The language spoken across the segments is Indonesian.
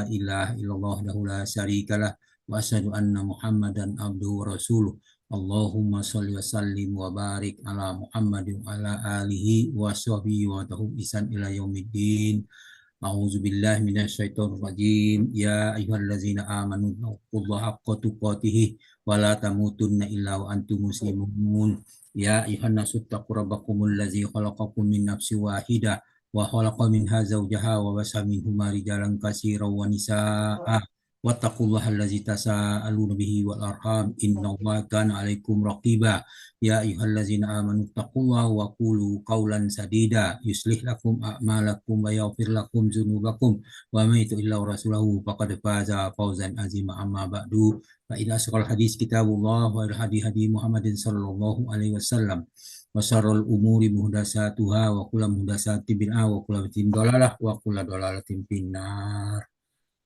ilaha illallah wahdahu la syarikalah wa asyhadu anna Muhammadan abduhu wa rasuluh. Allahumma sholli wa sallim wa barik ala Muhammadin wa ala alihi wa sahbihi wa tahu isan ila yaumiddin. A'udzu billahi minasyaitonir rajim. Ya ayyuhallazina amanu taqullaha haqqa tuqatih wa la tamutunna illa wa antum muslimun. Ya ayyuhan nasu taqu rabbakumul ladzi khalaqakum min nafsin wahidah wa khalaqa minha zawjaha wa basa minhuma rijalan katsiran wa nisaa'a wattaqullaha allazi tasaaluna bihi wal arham innallaha kana 'alaikum raqiba. Ya ayyuhallazina amanu taqullaha wa qulu qawlan sadida yuslih lakum a'malakum wa yaghfir lakum dzunubakum wa may yuti'illahu rasulahu faqad faza fawzan azima. Amma ba'du, fa inna asqal hadis kitabullah wa hadi Muhammadin sallallahu alaihi wasallam wa syarrul umuri muhdatsatuha wa kullu muhdatsatin bid'ah wa kullu bid'atin dhalalah wa kullu dhalalatin finnar.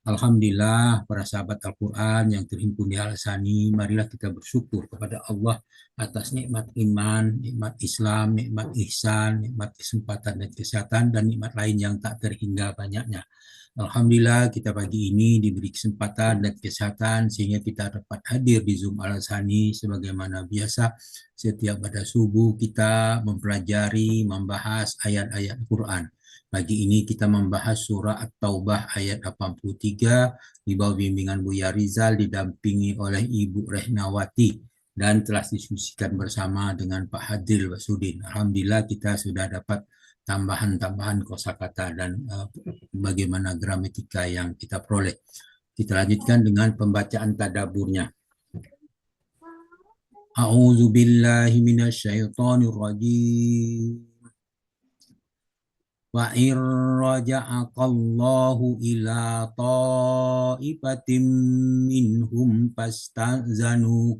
Alhamdulillah, para sahabat Al-Quran yang terhimpun di Al-Sani, marilah kita bersyukur kepada Allah atas nikmat iman, nikmat Islam, nikmat ihsan, nikmat kesempatan dan kesehatan, dan nikmat lain yang tak terhingga banyaknya. Alhamdulillah, kita pagi ini diberi kesempatan dan kesehatan sehingga kita dapat hadir di Zoom Al-Sani sebagaimana biasa. Setiap pada subuh kita mempelajari, membahas ayat-ayat Al-Quran. Pagi ini kita membahas surah At-Taubah ayat 83 di bawah bimbingan Buya Rizal didampingi oleh Ibu Rehnawati dan telah diskusikan bersama dengan Pak Hadil Basudin. Alhamdulillah kita sudah dapat tambahan-tambahan kosakata dan bagaimana gramatika yang kita peroleh. Kita lanjutkan dengan pembacaan tadaburnya. A'udzu billahi minasyaitonir rajim. Wa in raja'akallahu ila ta'ifatin minhum fasta'zanuka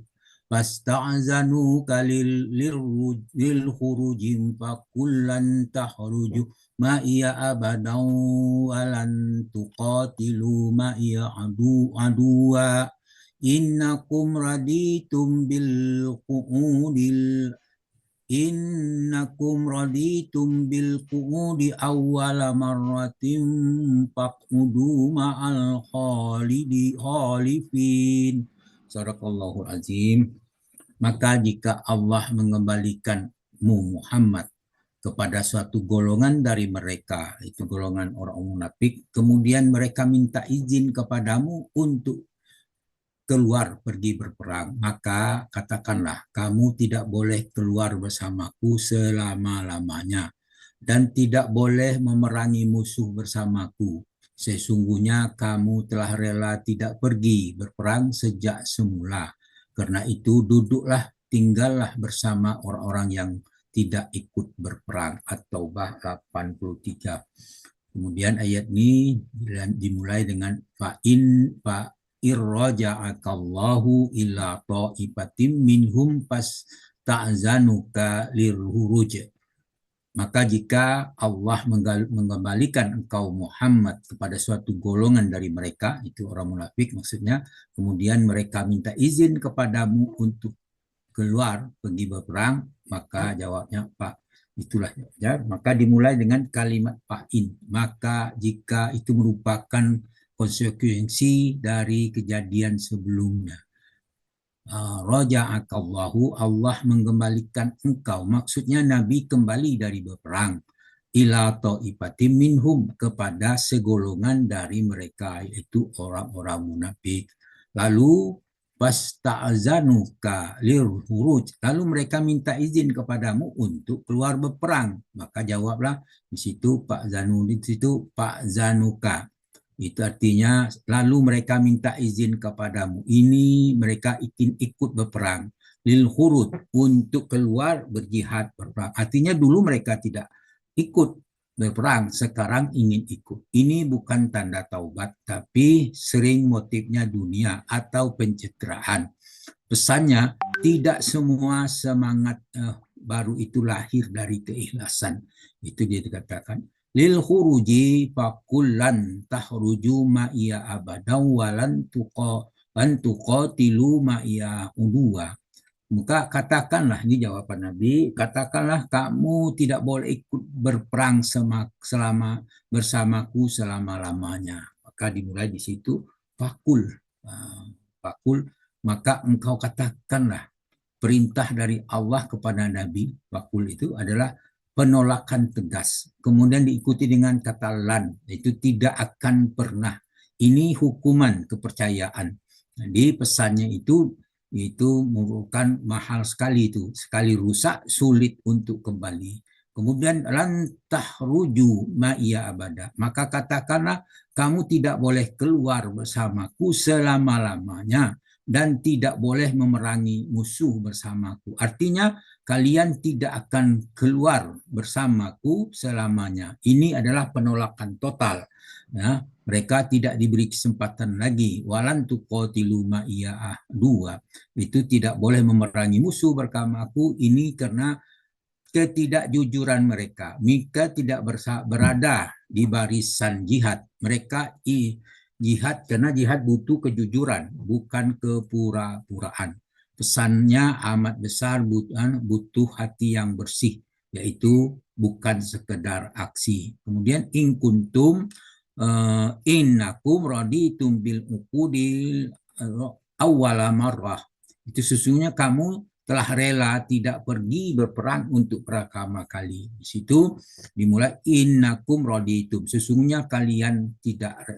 lil khurujin fakullan tahruju ma'iya abadan walan tuqatilu ma'iya aduwa innakum raditum bil qu'udi awwala marratin faq'udu ma'al khalifin. Sadaqallahul azim. Maka jika Allah mengembalikanmu Muhammad kepada suatu golongan dari mereka, itu golongan orang munafik, kemudian mereka minta izin kepadamu untuk keluar pergi berperang, maka katakanlah kamu tidak boleh keluar bersamaku selama-lamanya dan tidak boleh memerangi musuh bersamaku. Sesungguhnya kamu telah rela tidak pergi berperang sejak semula. Karena itu duduklah, tinggallah bersama orang-orang yang tidak ikut berperang. At-Taubah 83. Kemudian ayat ini dimulai dengan irraja'akallahu ila ta'ifatim minhum fasta'zanuka lirhuruj. Maka jika Allah mengembalikan engkau Muhammad kepada suatu golongan dari mereka, itu orang munafik maksudnya, kemudian mereka minta izin kepadamu untuk keluar pergi berperang, maka jawabnya Pak, itulah ya. Maka dimulai dengan kalimat fa'in. Maka jika itu merupakan konsekuensi dari kejadian sebelumnya. Raja'akallahu, Allah mengembalikan engkau, maksudnya Nabi kembali dari berperang, ila ta'ifatim minhum, kepada segolongan dari mereka, yaitu orang-orang munafik. Lalu fasta'zanuka lirhuruj, lalu mereka minta izin kepadamu untuk keluar berperang, maka jawablah di situ Pak Zanu, di situ Pak Zanuka. Itu artinya lalu mereka minta izin kepadamu. Ini mereka ingin ikut berperang. Lil khurud, untuk keluar berjihad berperang. Artinya dulu mereka tidak ikut berperang, sekarang ingin ikut. Ini bukan tanda taubat, tapi sering motifnya dunia atau pencitraan. Pesannya, tidak semua semangat baru itu lahir dari keikhlasan. Itu dia dikatakan. Lil khuruji fakullan tahruju ma'iya abadan walan tuqatilu ma'iya udwa. Maka katakanlah, ini jawaban Nabi, katakanlah kamu tidak boleh ikut berperang bersamaku selama-lamanya. maka dimulai di situ fakul. Fakul, maka engkau katakanlah. Perintah dari Allah kepada Nabi, fakul itu adalah penolakan tegas. Kemudian diikuti dengan kata lan, itu tidak akan pernah. Ini hukuman kepercayaan. Jadi pesannya itu merupakan mahal sekali itu. Sekali rusak, sulit untuk kembali. Kemudian lantah ruju ma'iya abada. Maka katakanlah kamu tidak boleh keluar bersamaku selama-lamanya dan tidak boleh memerangi musuh bersamaku. Artinya kalian tidak akan keluar bersamaku selamanya. Ini adalah penolakan total. Ya, mereka tidak diberi kesempatan lagi. Walan tuqatilu ma'iya dua. Itu tidak boleh memerangi musuh bersamaku. Ini karena ketidakjujuran mereka. Mereka tidak berada di barisan jihad. Mereka jihad karena jihad butuh kejujuran, bukan kepura-puraan. Pesannya amat besar, butuh hati yang bersih, yaitu bukan sekedar aksi. Kemudian in kuntum innakum raditum bil uqudil awwala marrah. Itu sesungguhnya kamu telah rela tidak pergi berperang untuk pertama kali. Di situ dimulai innakum raditum. Sesungguhnya kalian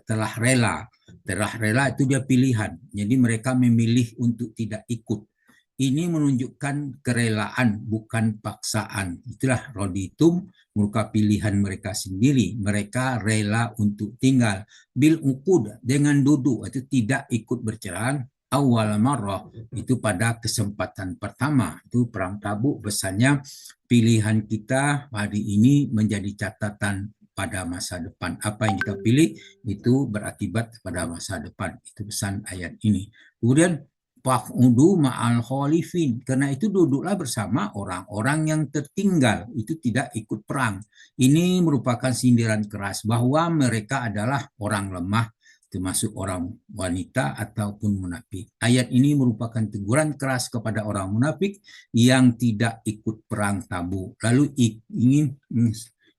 telah rela. Telah rela itu dia pilihan. Jadi mereka memilih untuk tidak ikut. Ini menunjukkan kerelaan, bukan paksaan. Itulah raditum, merupakan pilihan mereka sendiri. Mereka rela untuk tinggal. Bil uqud, dengan duduk, itu tidak ikut berperang. Awal marrah, itu pada kesempatan pertama. Itu perang Tabuk, pesannya pilihan kita hari ini menjadi catatan pada masa depan. Apa yang kita pilih itu berakibat pada masa depan. Itu pesan ayat ini. Kemudian fa'udu ma'al khalifin. Karena itu duduklah bersama orang-orang yang tertinggal. Itu tidak ikut perang. Ini merupakan sindiran keras bahwa mereka adalah orang lemah, termasuk orang wanita ataupun munafik. Ayat ini merupakan teguran keras kepada orang munafik yang tidak ikut perang Tabuk, lalu ingin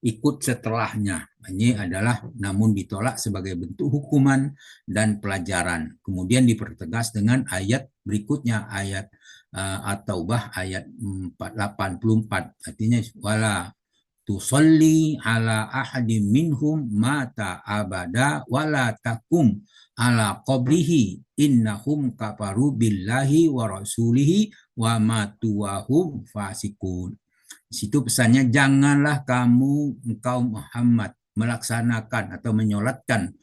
ikut setelahnya. Ini adalah namun ditolak sebagai bentuk hukuman dan pelajaran. Kemudian dipertegas dengan ayat berikutnya, ayat At-Taubah ayat 84. Artinya wala tusalli ala ahadim minhum mata abada wala takum ala qabrihi innahum kafaru billahi wa rasulihi wa matu wa hum fasikun. Di situ pesannya, janganlah engkau Muhammad melaksanakan atau menyolatkan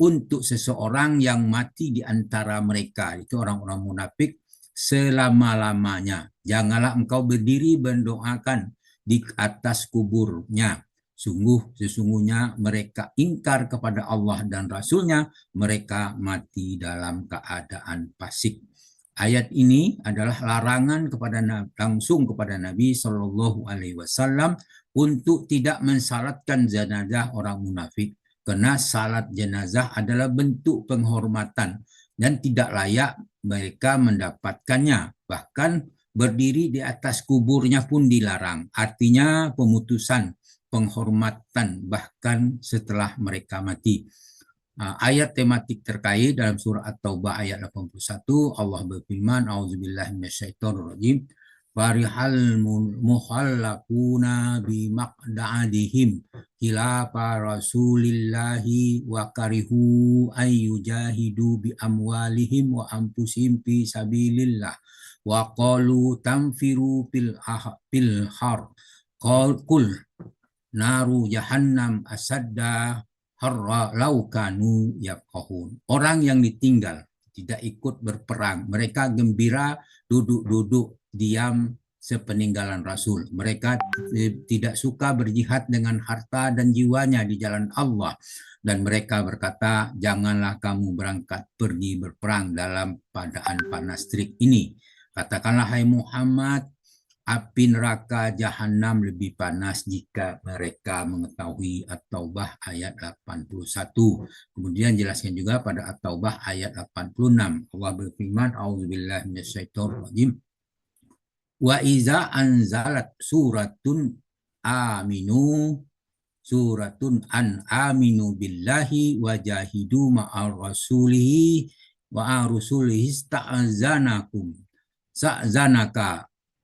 untuk seseorang yang mati di antara mereka, itu orang-orang munafik, selama-lamanya. Janganlah engkau berdiri mendoakan di atas kuburnya. Sesungguhnya mereka ingkar kepada Allah dan Rasulnya, mereka mati dalam keadaan fasik. Ayat ini adalah larangan langsung kepada Nabi Shallallahu Alaihi Wasallam untuk tidak mensalatkan jenazah orang munafik, karena salat jenazah adalah bentuk penghormatan dan tidak layak mereka mendapatkannya. Bahkan berdiri di atas kuburnya pun dilarang. Artinya pemutusan penghormatan bahkan setelah mereka mati. Ayat tematik terkait dalam surah At-Taubah ayat 81, Allah berfirman, A'udzubillahi minasyaitonirrajim, farihal mukhallafuna bimaqda'adihim khilafa rasulillahi wa karihu ayyujahidu bi amwalihim wa anfusihim fi sabilillah wa qalu tanfiru fil har qul naru jahannam asadda harra laukanu yafqahun. Orang yang ditinggal tidak ikut berperang, mereka gembira duduk-duduk diam sepeninggalan Rasul. Mereka tidak suka berjihad dengan harta dan jiwanya di jalan Allah, dan mereka berkata, janganlah kamu pergi berperang dalam keadaan panas terik ini. Katakanlah, hai Muhammad, api neraka jahanam lebih panas jika mereka mengetahui. At-Taubah ayat 81. Kemudian jelaskan juga pada At-Taubah ayat 86. Allah berfirman, A'udzubillahi minasyaitonirrajim. Wa iza anzalat suratun aminu suratun an aminu billahi wa jahidu ma'ar rasulihi wa rusulihi sta'zanaka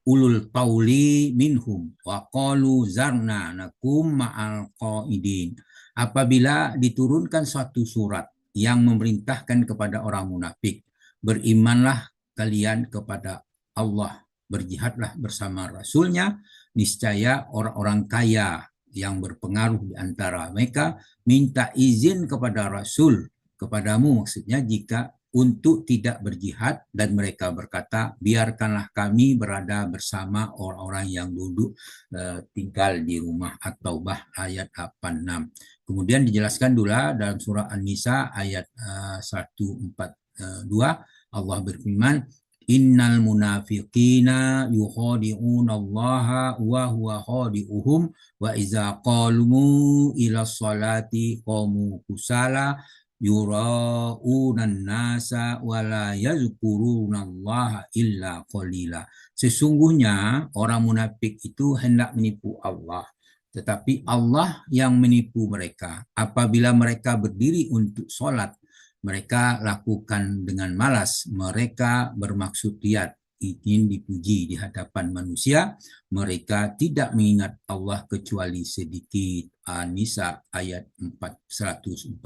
ulul tauli minhum wa qalu zarna nakum ma'al qaidin. Apabila diturunkan suatu surat yang memerintahkan kepada orang munafik, berimanlah kalian kepada Allah, berjihadlah bersama Rasulnya, niscaya orang-orang kaya yang berpengaruh di antara mereka minta izin kepada Rasul, kepadamu maksudnya, jika untuk tidak berjihad, dan mereka berkata, biarkanlah kami berada bersama orang-orang yang duduk tinggal di rumah. At-Taubah ayat 86. Kemudian dijelaskan dulu dalam surah An-Nisa ayat 142, Allah berfirman, innal munafiqina yukhadi'una allaha wa huwa khadi'uhum wa iza qalu ila sholati qamu kusala yura'unan nasa wa la yazkurunallaha illa qalila. Sesungguhnya orang munafik itu hendak menipu Allah, tetapi Allah yang menipu mereka. Apabila mereka berdiri untuk sholat, mereka lakukan dengan malas. Mereka bermaksud riya, ingin dipuji di hadapan manusia. Mereka tidak mengingat Allah kecuali sedikit. An-Nisa ayat 142.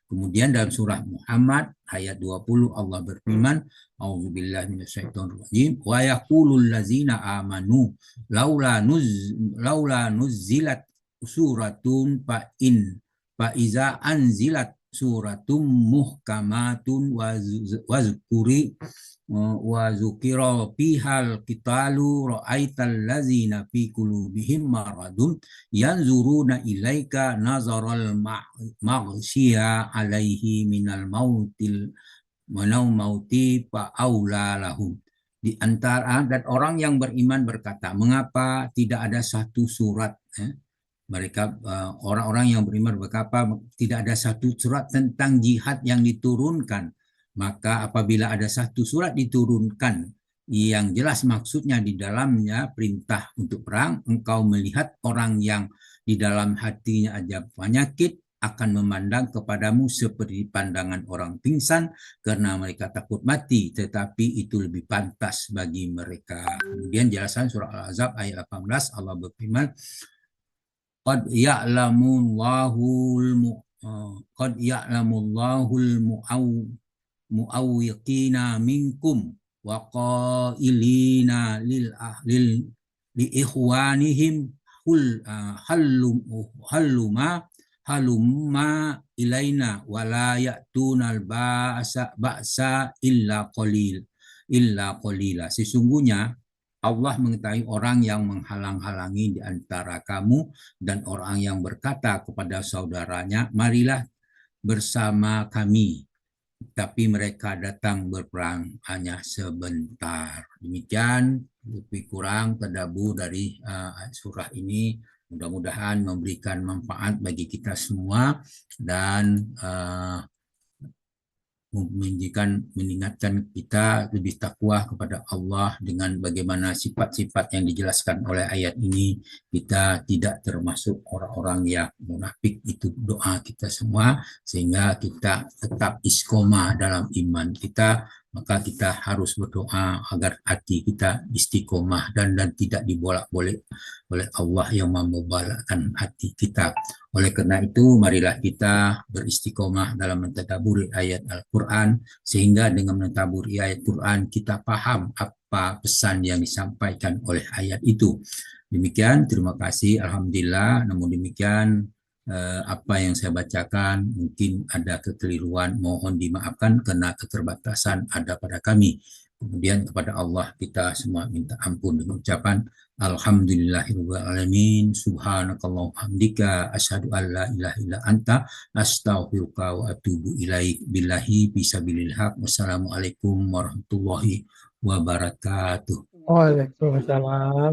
Kemudian dalam surah Muhammad ayat 20 Allah berfirman, A'udzubillahi minasyaitonirrajim, wa yaqulul ladzina amanu laula nuzzilat suratun fa iza anzilat suratum muhkamatun wa zukira bihal qitalu ra'aital ladzina fi qulubihim maradun yanzuruna ilaika nazaral maghsyiya alaihi minal mauti fa aula lahum. Di antara dan orang yang beriman berkata, mengapa tidak ada satu surat, mereka orang-orang yang beriman berkata, tidak ada satu surat tentang jihad yang diturunkan. Maka apabila ada satu surat diturunkan yang jelas maksudnya di dalamnya perintah untuk perang, engkau melihat orang yang di dalam hatinya ada penyakit akan memandang kepadamu seperti pandangan orang pingsan karena mereka takut mati, tetapi itu lebih pantas bagi mereka. Kemudian jelasan surah Al-Ahzab ayat 18 Allah berfirman, qad ya'lamullahul mu'awwiqina minkum wa qailina li ikhwanihim halumma ilaina wa la ya'tunal ba'sa illa qalila. Sesungguhnya Allah mengetahui orang yang menghalang-halangi di antara kamu dan orang yang berkata kepada saudaranya, marilah bersama kami, tapi mereka datang berperang hanya sebentar. Demikian lebih kurang tadabbur dari surah ini. Mudah-mudahan memberikan manfaat bagi kita semua dan mengingatkan kita lebih takwa kepada Allah dengan bagaimana sifat-sifat yang dijelaskan oleh ayat ini. Kita tidak termasuk orang-orang yang munafik. Itu doa kita semua, sehingga kita tetap istiqomah dalam iman kita. Maka kita harus berdoa agar hati kita istiqomah dan tidak dibolak-balik oleh Allah yang membolakkan hati kita. Oleh karena itu, marilah kita beristiqomah dalam mentadaburi ayat Al-Quran, sehingga dengan mentadaburi ayat Quran kita paham apa pesan yang disampaikan oleh ayat itu. Demikian, terima kasih, alhamdulillah. Namun demikian, apa yang saya bacakan mungkin ada kekeliruan, mohon dimaafkan karena keterbatasan ada pada kami. Kemudian kepada Allah kita semua minta ampun dengan ucapan alhamdulillahirrahmanirrahim, subhanakallahumma hamdika asyhadu an la ilaha illa anta astaghfiruka wa atubu ilaik. Billahi fisabilil haq. Wassalamualaikum warahmatullahi wabarakatuh. Waalaikumsalam.